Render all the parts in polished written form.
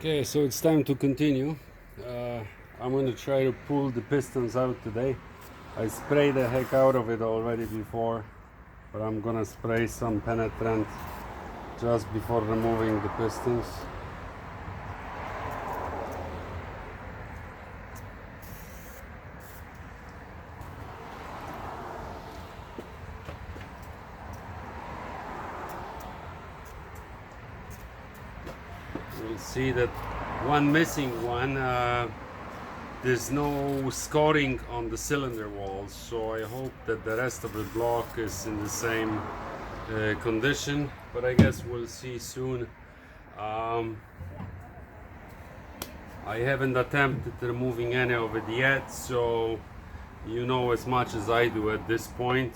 Okay, so it's time to continue. I'm going to try to pull the pistons out today. I sprayed the heck out of it already before, but I'm going to spray some penetrant just before removing the pistons. You'll see that one missing one, there's no scoring on the cylinder walls, so I hope that the rest of the block is in the same condition, but I guess we'll see soon. I haven't attempted removing any of it yet, so you know as much as I do at this point.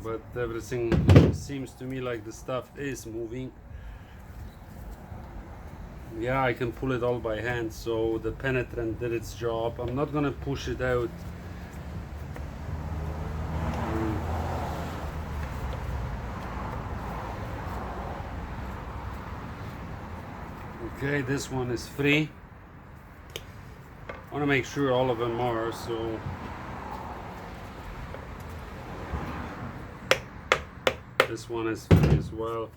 But everything seems to me like the stuff is moving. Yeah, I can pull it all by hand, so the penetrant did its job. I'm not gonna push it out. Okay, this one is free. I want to make sure all of them are, so this one is free as well.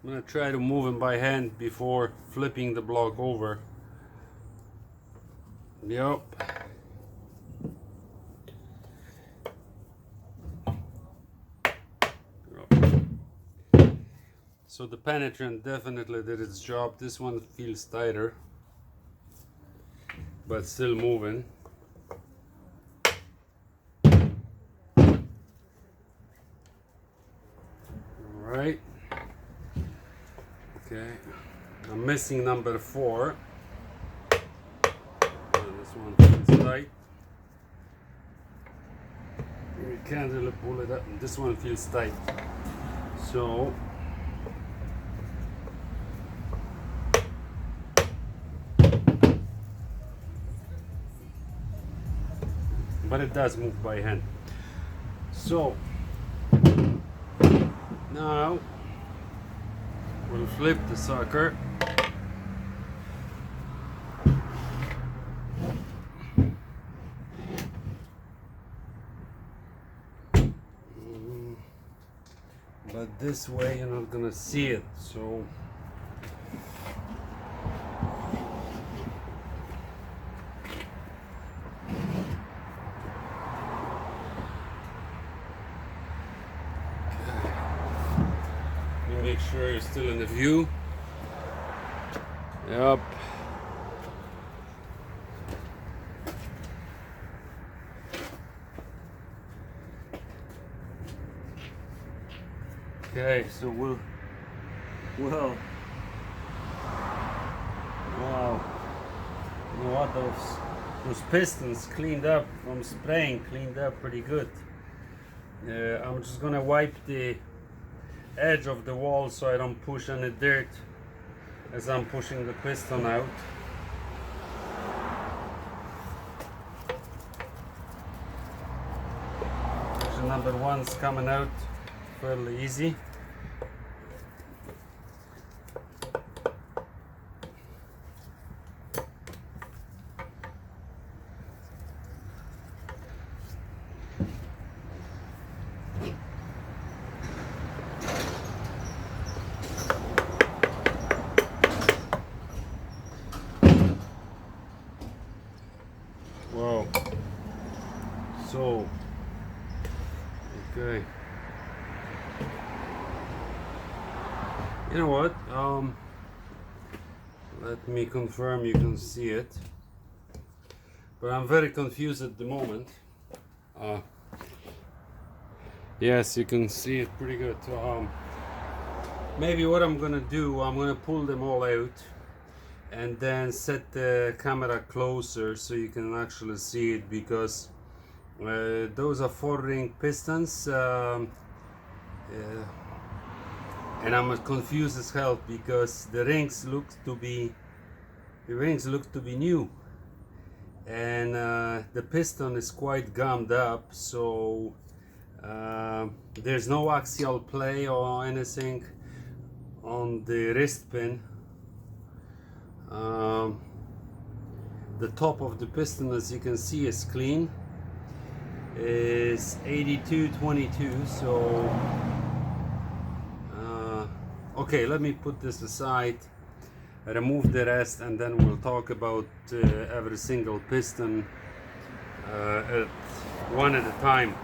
I'm gonna try to move them by hand before flipping the block over. Yep. So the penetrant definitely did its job. This one feels tighter, but still moving. Alright. Okay. I'm missing number 4. This one feels tight. You can't really pull it up. This one feels tight. So but it does move by hand. So now we'll flip the sucker. But this way you're not gonna see it, so make sure you're still in the view. Yep. Okay, so wow, you know what, those pistons cleaned up from spraying, cleaned up pretty good. I'm just gonna wipe the edge of the wall so I don't push any dirt as I'm pushing the piston out. Actually, number 1's coming out fairly easy. Wow. So, okay. You know what? Let me confirm you can see it. But I'm very confused at the moment. Yes, you can see it pretty good. Maybe what I'm gonna do, I'm gonna pull them all out and then set the camera closer so you can actually see it, because those are 4-ring pistons, and I'm confused as hell because the rings look to be new, and the piston is quite gummed up, so there's no axial play or anything. on the wrist pin. The top of the piston, as you can see, is clean. Is 8222. So okay, let me put this aside, remove the rest, and then we'll talk about every single piston one at a time.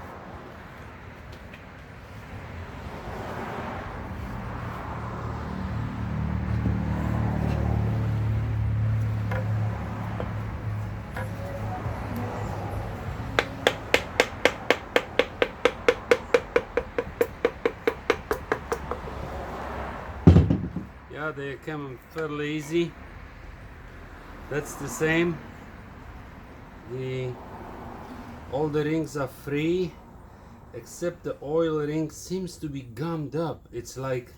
Yeah, they come fairly easy. That's the same. All the rings are free, except the oil ring seems to be gummed up. It's like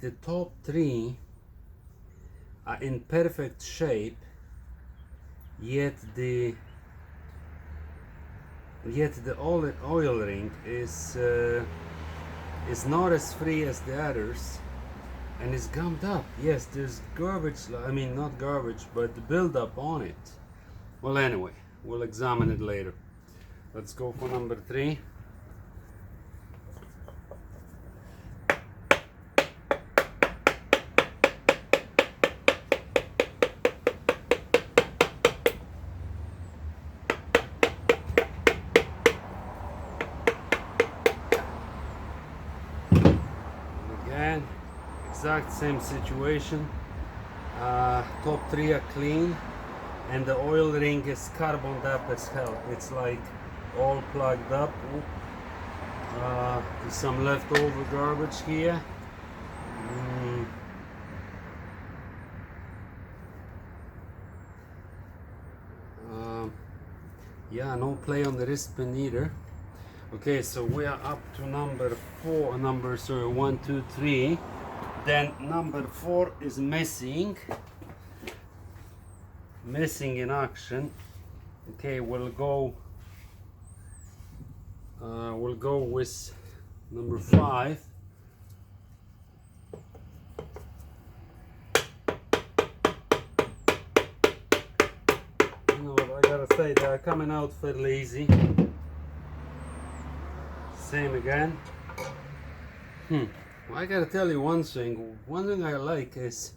the top three are in perfect shape, yet the oil ring is not as free as the others, and it's gummed up. Yes, there's garbage, I mean not garbage, but the buildup on it. Well, anyway, we'll examine it later. Let's go for number 3. Exact same situation. Top 3 are clean, and the oil ring is carboned up as hell. It's like all plugged up. There's some leftover garbage here. Yeah, no play on the wrist pin either. Okay, so we are up to number 4, sorry, 1, 2, 3. Then number 4 is missing in action. Okay, we'll go with number 5. You know what, I gotta say, they are coming out fairly easy. Same again. Well, I gotta tell you one thing. One thing I like is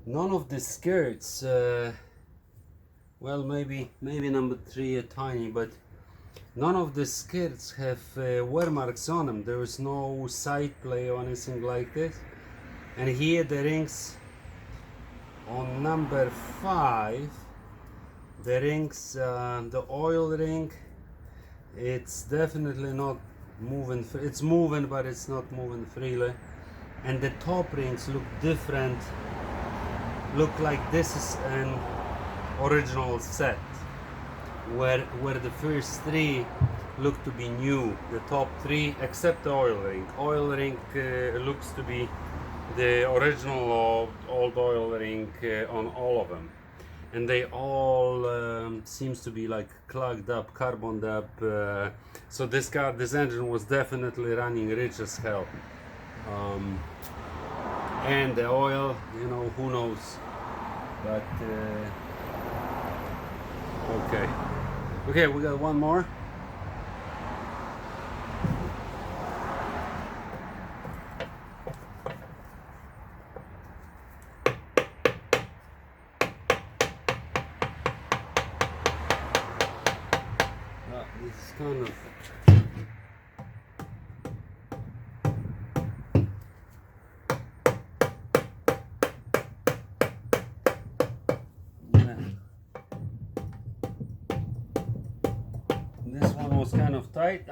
none of the skirts. Well, maybe number 3 are tiny, but none of the skirts have wear marks on them. There is no side play or anything like this. And here the rings on number 5. The rings, the oil ring. It's definitely not moving. It's moving, but it's not moving freely, and the top rings look different. Look like this is an original set, where the first 3 look to be new. The top 3, except the oil ring. Oil ring looks to be the original old oil ring on all of them, and they all seems to be like clogged up, carboned up. So this engine was definitely running rich as hell. And the oil, you know, who knows? But okay, we got one more. This is kind of this one was kind of tight.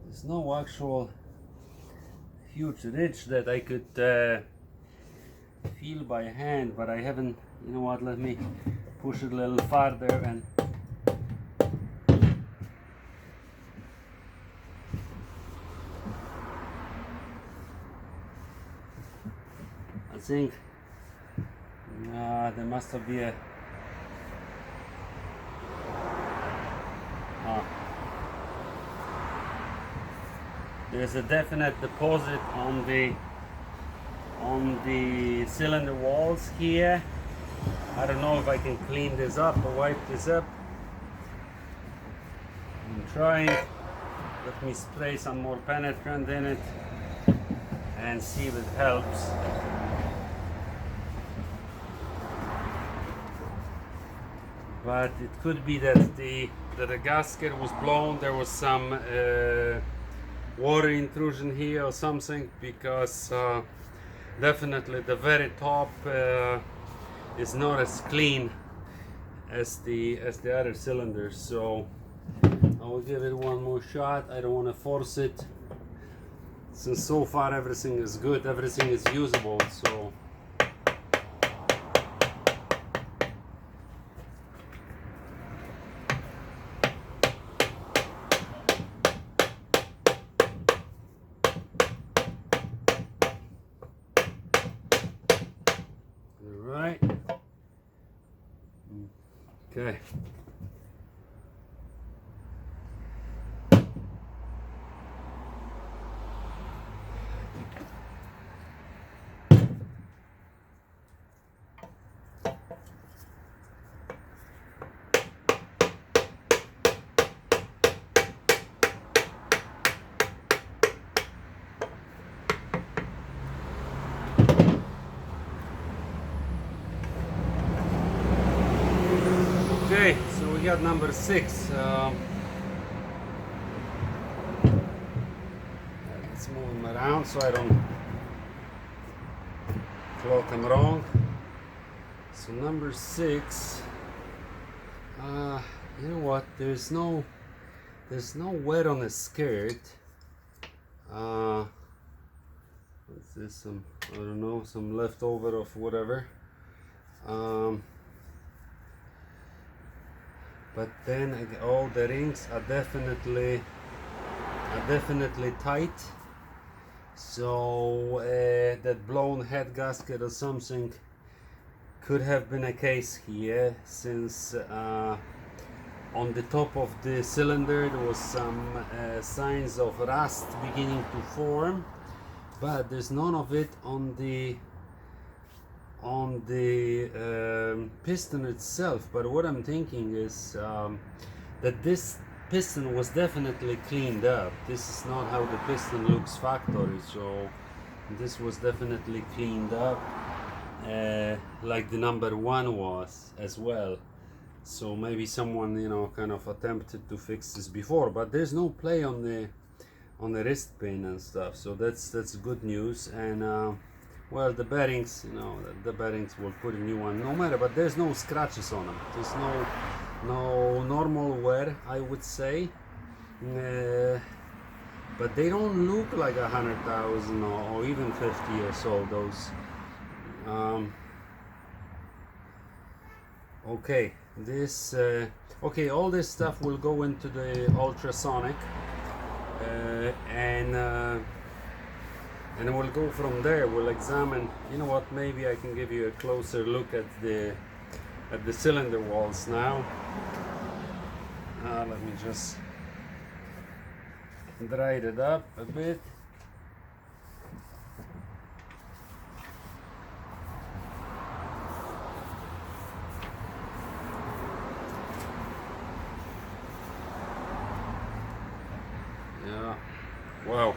There's no actual huge ridge that I could feel by hand, but I haven't. You know what? Let me push it a little farther and I think there must be a There's a definite deposit on the cylinder walls here. I don't know if I can clean this up or wipe this up. I'm trying. Let me spray some more penetrant in it and see if it helps. But it could be that the gasket was blown. There was some water intrusion here or something, because definitely the very top is not as clean as the other cylinders. So I will give it one more shot. I don't want to force it, since so far everything is good, everything is usable. So right. Okay. Okay, so we got number 6. Let's move them around so I don't clock them wrong. So number 6, you know what? There's no wet on the skirt. What's this? Some, I don't know, some leftover of whatever. But then all the rings are definitely tight. So that blown head gasket or something could have been a case here, since on the top of the cylinder there was some signs of rust beginning to form, but there's none of it on the piston itself. But what I'm thinking is that this piston was definitely cleaned up. This is not how the piston looks factory, so this was definitely cleaned up, like the number 1 was as well. So maybe someone, you know, kind of attempted to fix this before, but there's no play on the wrist pin and stuff, so that's good news. And well, the bearings, you know, the bearings will put a new one no matter, but there's no scratches on them. There's no normal wear, I would say, but they don't look like 100,000 or even 50 or so. Those okay, this okay, all this stuff will go into the ultrasonic, and we'll go from there. We'll examine, you know what, maybe I can give you a closer look at the cylinder walls now. Let me just dry it up a bit. Yeah, wow.